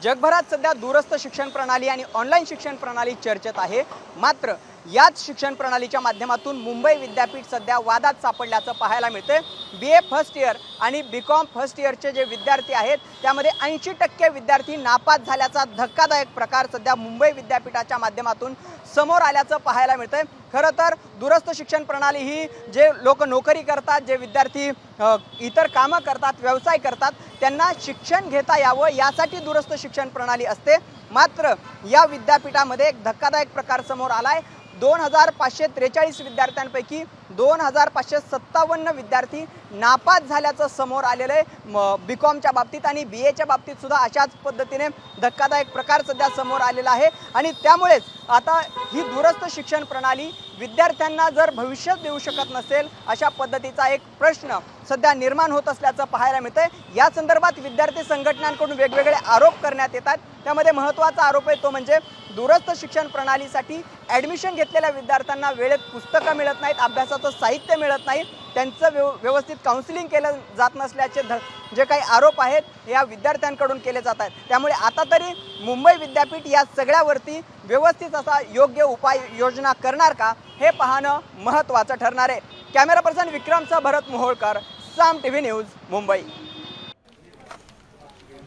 जगभरात सध्या दूरस्थ शिक्षण प्रणाली आणि ऑनलाईन शिक्षण प्रणाली चर्चेत आहे। मात्र याच शिक्षण प्रणालीच्या माध्यमातून मुंबई विद्यापीठ सध्या वादात सापडल्याचं पाहायला मिळते। BA फर्स्ट इयर आणि BCom फर्स्ट इयरचे जे विद्यार्थी आहेत त्यामध्ये 80% विद्यार्थी नापास झाल्याचा धक्कादायक प्रकार सध्या मुंबई विद्यापीठाच्या माध्यमातून समोर आल्याचं पाहायला मिळते। खरं तर दूरस्थ शिक्षण प्रणाली ही जे लोक नोकरी करतात, जे विद्यार्थी इतर कामं करतात, व्यवसाय करतात, त्यांना शिक्षण घेता यावं यासाठी दूरस्थ शिक्षण प्रणाली असते। मात्र या विद्यापीठामध्ये एक धक्कादायक प्रकार समोर आलाय। 2543 विद्यार्थ्यांपैकी 2557 विद्यार्थी नापास झाल्याचं समोर आलेलं आहे। BComच्या बाबतीत आणि BAच्या बाबतीत सुद्धा अशाच पद्धतीने धक्कादायक प्रकार सध्या समोर आलेला आहे। आणि त्यामुळेच आता ही दूरस्थ शिक्षण प्रणाली विद्यार्थ्यांना जर भविष्य देऊ शकत नसेल अशा पद्धतीचा एक प्रश्न सध्या निर्माण होत असल्याचं पाहायला मिळतंय। या संदर्भात विद्यार्थी संघटनांकडून वेगवेगळे आरोप करण्यात येतात। त्यामध्ये महत्त्वाचा आरोप आहे तो म्हणजे दूरस्थ शिक्षण प्रणालीसाठी ॲडमिशन घेतलेल्या विद्यार्थ्यांना वेळेत पुस्तकं मिळत नाहीत, अभ्यासाचं साहित्य मिळत नाही, त्यांचं व्यवस्थित काउन्सिलिंग केलं जात नसल्याचे जे काही आरोप आहेत या विद्यार्थ्यांकडून केले जात आहेत। त्यामुळे आता तरी मुंबई विद्यापीठ या सगळ्यावरती व्यवस्थित असा योग्य उपाययोजना करणार का हे पाहणं महत्त्वाचं ठरणार आहे। कॅमेरा पर्सन विक्रमसह भरत मोहोळकर, साम TV न्यूज, मुंबई।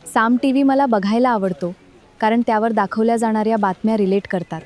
साम TV मला बघायला आवडतो कारण त्यावर दाखवल्या जाणाऱ्या बातम्या रिलेट करतात।